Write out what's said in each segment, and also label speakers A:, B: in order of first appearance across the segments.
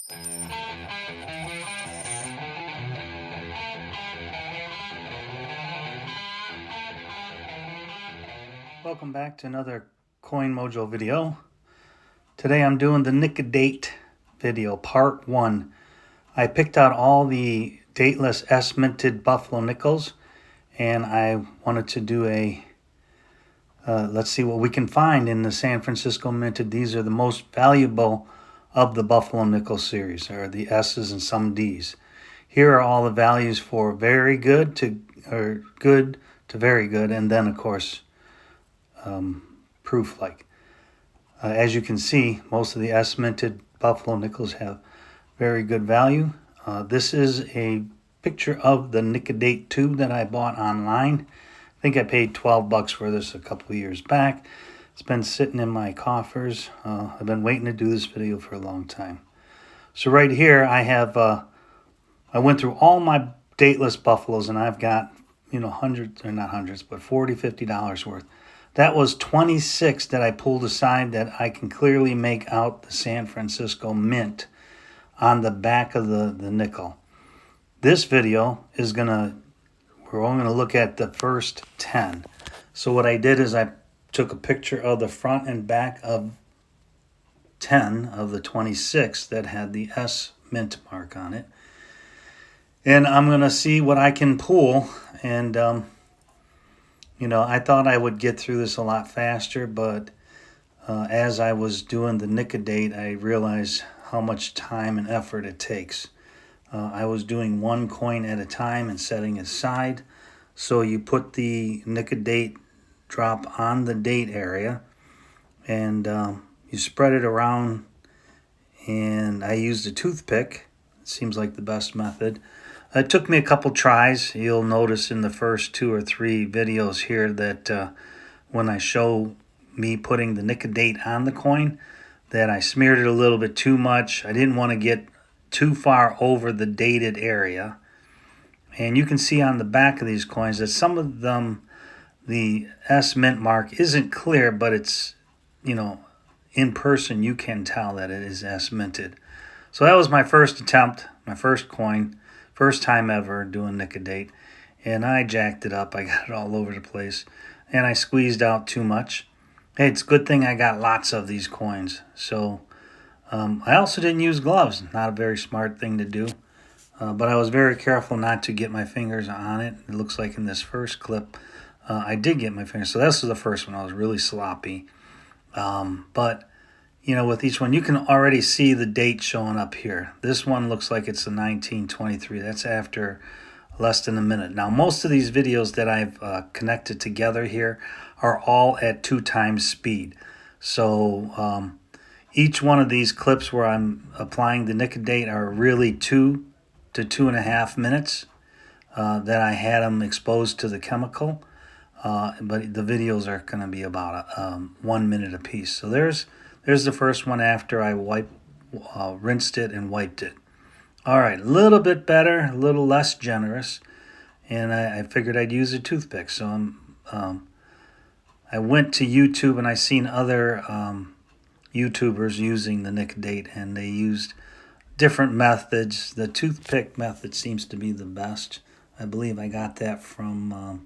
A: Welcome back to another Coin Mojo video. Today I'm doing the NIC-A-DATE video, part 1. I picked out all the dateless S-minted Buffalo Nickels, and I wanted to do a let's see what we can find in the San Francisco minted. These are the most valuable of the Buffalo Nickel series, or the S's and some D's. Here are all the values for very good to, or good to very good, and then of course proof like. As you can see, most of the S-minted Buffalo Nickels have very good value. This is a picture of the NIC-A-DATE tube that I bought online. I think I paid 12 bucks for this a couple of years back. It's been sitting in my coffers. I've been waiting to do this video for a long time. So right here I have, I went through all my dateless Buffaloes, and I've got, you know, hundreds, or not hundreds, but $40, $50 worth. That was 26 that I pulled aside that I can clearly make out the San Francisco mint on the back of the nickel. This video is we're only gonna look at the first 10. So what I did is I took a picture of the front and back of 10 of the 26 that had the S mint mark on it. And I'm gonna see what I can pull, and you know, I thought I would get through this a lot faster, but as I was doing the NIC-A-DATE, I realized how much time and effort it takes. I was doing one coin at a time and setting it aside. So you put the NIC-A-DATE drop on the date area, and you spread it around, and I used a toothpick. It seems like the best method. It took me a couple tries. You'll notice in the first 2 or 3 videos here that when I show me putting the NIC-A-DATE on the coin, that I smeared it a little bit too much. I didn't want to get too far over the dated area. And you can see on the back of these coins that some of them, the S mint mark isn't clear, but it's, you know, in person you can tell that it is S minted. So that was my first attempt, my first coin. First time ever doing NIC-A-DATE, and I jacked it up. I got it all over the place, and I squeezed out too much. Hey, it's a good thing I got lots of these coins. So I also didn't use gloves. Not a very smart thing to do, but I was very careful not to get my fingers on it. It looks like in this first clip, I did get my fingers. So this was the first one. I was really sloppy, but you know, with each one, you can already see the date showing up here. This one looks like it's a 1923. That's after less than a minute. Now, most of these videos that I've connected together here are all at 2 times speed. So each one of these clips where I'm applying the NIC-A-DATE are really 2 to 2.5 minutes that I had them exposed to the chemical. But the videos are going to be about 1 minute apiece. So there's the first one after I rinsed it and wiped it. All right, a little bit better, a little less generous, and I figured I'd use a toothpick. So I went to YouTube, and I seen other YouTubers using the NIC-A-DATE, and they used different methods. The toothpick method seems to be the best. I believe I got that from,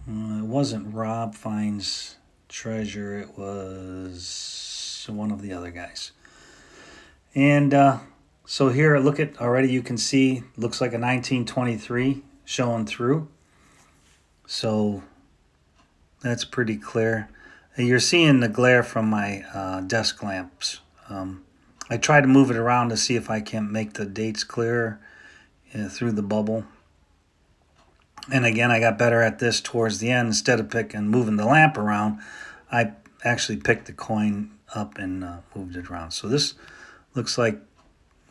A: it wasn't Rob Fine's Treasure, it was one of the other guys. And so here, look at, already you can see, looks like a 1923 showing through. So that's pretty clear. You're seeing the glare from my desk lamps. I tried to move it around to see if I can make the dates clearer through the bubble. And again, I got better at this towards the end. Instead of moving the lamp around, I actually picked the coin up and moved it around. So this looks like,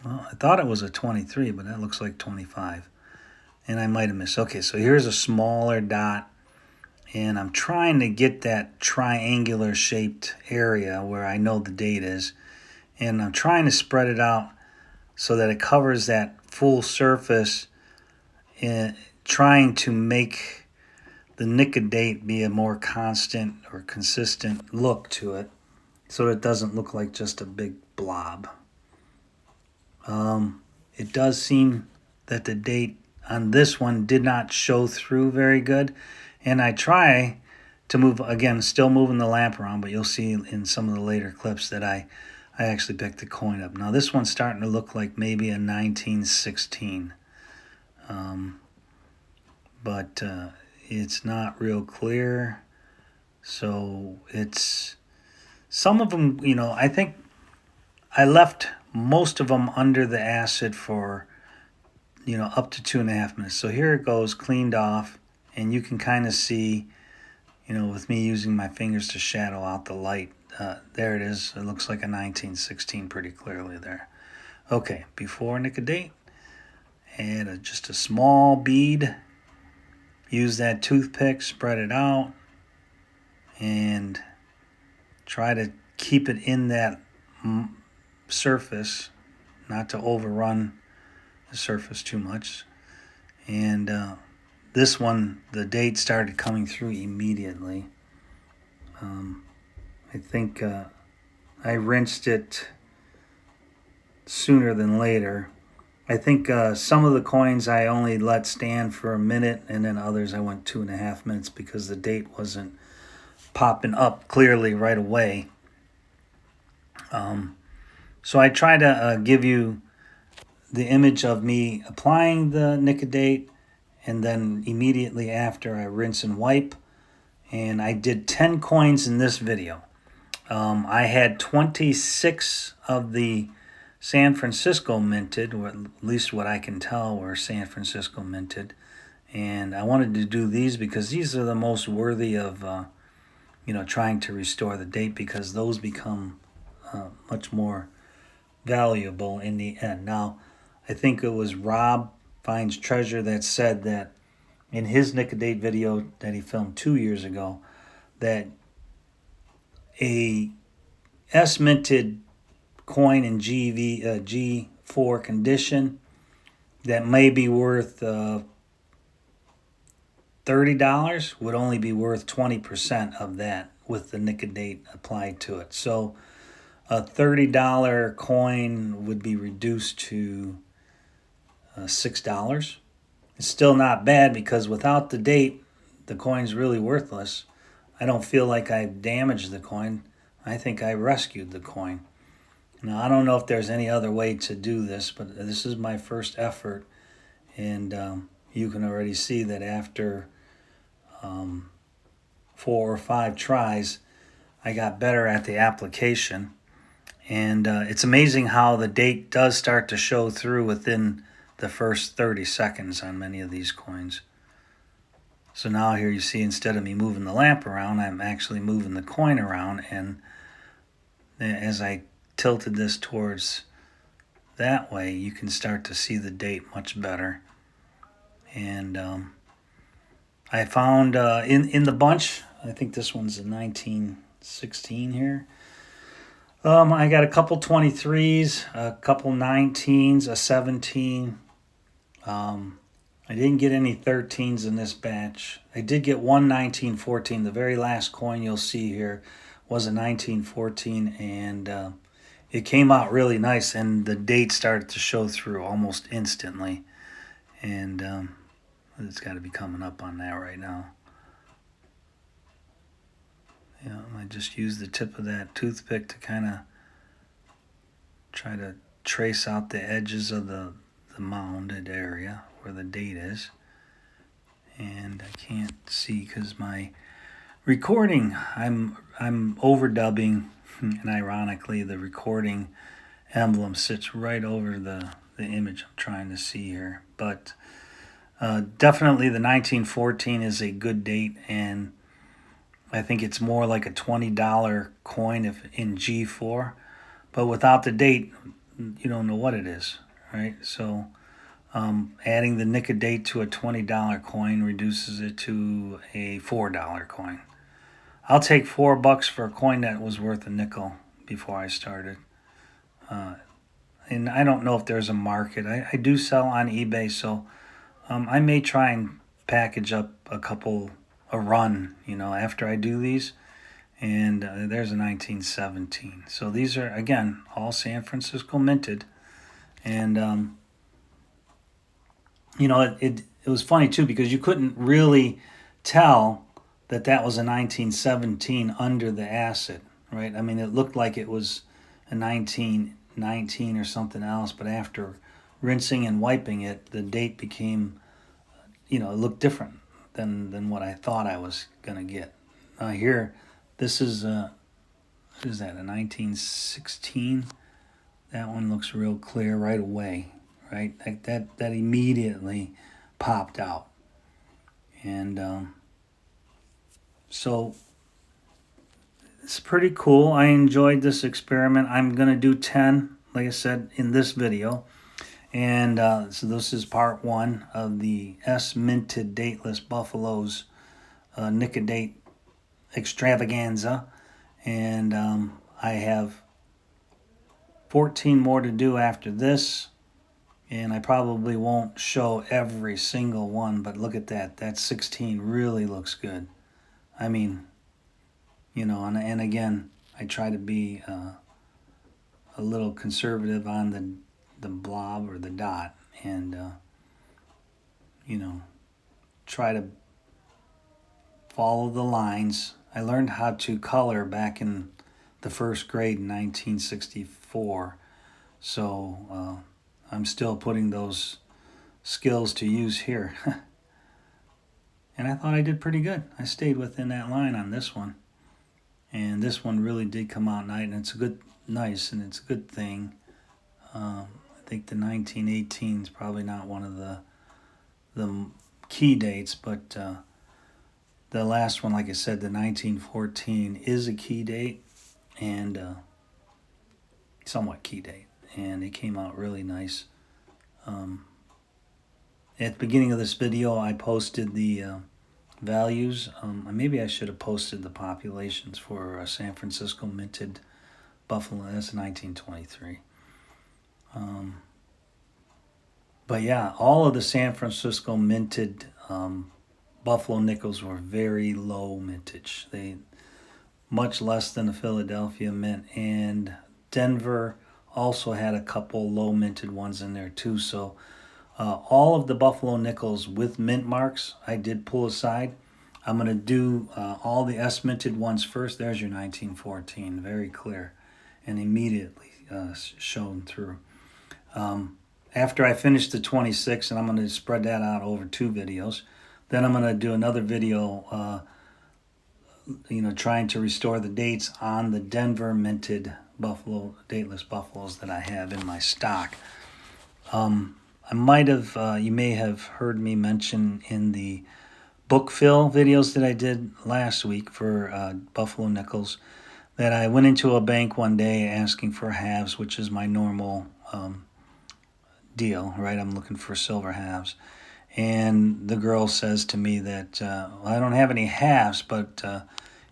A: well, I thought it was a 23, but that looks like 25. And I might have missed. Okay, so here's a smaller dot. And I'm trying to get that triangular shaped area where I know the date is. And I'm trying to spread it out so that it covers that full surface, trying to make the NIC-A-DATE be a more constant or consistent look to it, so it doesn't look like just a big blob. It does seem that the date on this one did not show through very good. And I try to move, again, still moving the lamp around, but you'll see in some of the later clips that I actually picked the coin up. Now this one's starting to look like maybe a 1916. But it's not real clear. So it's, some of them, you know, I think I left most of them under the acid for, you know, up to 2.5 minutes. So here it goes, cleaned off, and you can kind of see, you know, with me using my fingers to shadow out the light, there it is. It looks like a 1916 pretty clearly there. Okay, before NIC-A-DATE, add just a small bead. Use that toothpick, spread it out, and try to keep it in that surface, not to overrun the surface too much. And this one, the date started coming through immediately. I think I rinsed it sooner than later. I think some of the coins I only let stand for a minute, and then others I went 2.5 minutes because the date wasn't popping up clearly right away. So I try to give you the image of me applying the NIC-A-DATE, and then immediately after I rinse and wipe. And I did 10 coins in this video. I had 26 of the San Francisco minted, or at least what I can tell were San Francisco minted. And I wanted to do these because these are the most worthy of, you know, trying to restore the date, because those become much more valuable in the end. Now, I think it was Rob Finds Treasure that said that in his NIC-A-DATE video that he filmed 2 years ago, that a S-minted coin in G4 condition that may be worth $30 would only be worth 20% of that with the NIC-A-DATE applied to it. So a $30 coin would be reduced to $6. It's still not bad, because without the date, the coin's really worthless. I don't feel like I damaged the coin. I think I rescued the coin. Now, I don't know if there's any other way to do this, but this is my first effort. And you can already see that after 4 or 5 tries, I got better at the application. And it's amazing how the date does start to show through within the first 30 seconds on many of these coins. So now here you see, instead of me moving the lamp around, I'm actually moving the coin around, and as I tilted this towards that way, you can start to see the date much better. And I found in the bunch, I think this one's a 1916 here. I got a couple 23s, a couple 19s, a 17. I didn't get any 13s in this batch. I did get one 1914. The very last coin you'll see here was a 1914, and it came out really nice, and the date started to show through almost instantly. And it's got to be coming up on that right now. Yeah, I just use the tip of that toothpick to kind of try to trace out the edges of the mounded area where the date is. And I can't see because my recording, I'm overdubbing, and ironically the recording emblem sits right over the image I'm trying to see here. But definitely the 1914 is a good date, and I think it's more like a $20 coin if in G4, but without the date, you don't know what it is, right? So adding the NIC-A-DATE to a $20 coin reduces it to a $4 coin. I'll take $4 for a coin that was worth a nickel before I started. And I don't know if there's a market. I do sell on eBay, so I may try and package up a run, you know, after I do these. And there's a 1917. So these are, again, all San Francisco minted. And you know, it was funny too because you couldn't really tell that that was a 1917 under the acid, right? I mean, it looked like it was a 1919 or something else, but after rinsing and wiping it, the date became, you know, it looked different than what I thought I was gonna get. Here, this is what is that, a 1916? That one looks real clear right away, right? That immediately popped out, and so it's pretty cool. I enjoyed this experiment. I'm gonna do 10, like I said, in this video, and so this is part 1 of the S-Minted Dateless Buffalo's NIC-A-DATE extravaganza, and I have 14 more to do after this, and I probably won't show every single one, but look at that. That 16 really looks good. I mean, you know, and again, I try to be a little conservative on the blob or the dot, and you know, try to follow the lines. I learned how to color back in the first grade in 1964, so I'm still putting those skills to use here. And I thought I did pretty good. I stayed within that line on this one, and this one really did come out nice, and it's a good thing. I think the 1918 is probably not one of the key dates, but the last one, like I said, the 1914 is a key date, and somewhat key date, and it came out really nice. At the beginning of this video, I posted the values. Maybe I should have posted the populations for San Francisco minted Buffalo. That's 1923. But yeah, all of the San Francisco minted Buffalo Nickels were very low mintage. They much less than the Philadelphia mint, and Denver also had a couple low minted ones in there too. So all of the Buffalo Nickels with mint marks I did pull aside. I'm going to do all the S-minted ones first. There's your 1914, very clear and immediately shown through. After I finish the 26, and I'm going to spread that out over 2 videos, then I'm going to do another video trying to restore the dates on the Denver minted Buffalo, dateless Buffaloes that I have in my stock. I might have, you may have heard me mention in the book fill videos that I did last week for Buffalo Nickels that I went into a bank one day asking for halves, which is my normal deal, right? I'm looking for silver halves. And the girl says to me that, well, I don't have any halves, but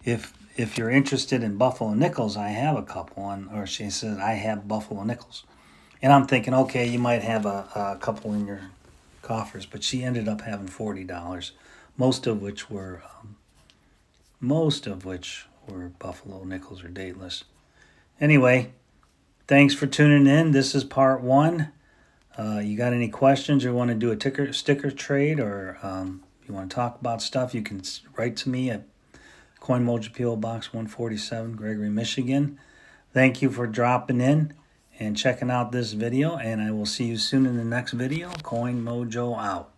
A: if you're interested in Buffalo Nickels, I have a couple. Or she says, I have Buffalo Nickels. And I'm thinking, okay, you might have a couple in your coffers, but she ended up having $40, most of which were Buffalo Nickels or dateless. Anyway, thanks for tuning in. This is part 1. You got any questions or want to do a sticker trade, or you want to talk about stuff, you can write to me at CoinMojo P.O. Box 147, Gregory, Michigan. Thank you for dropping in and checking out this video, and I will see you soon in the next video. CoinMojo out.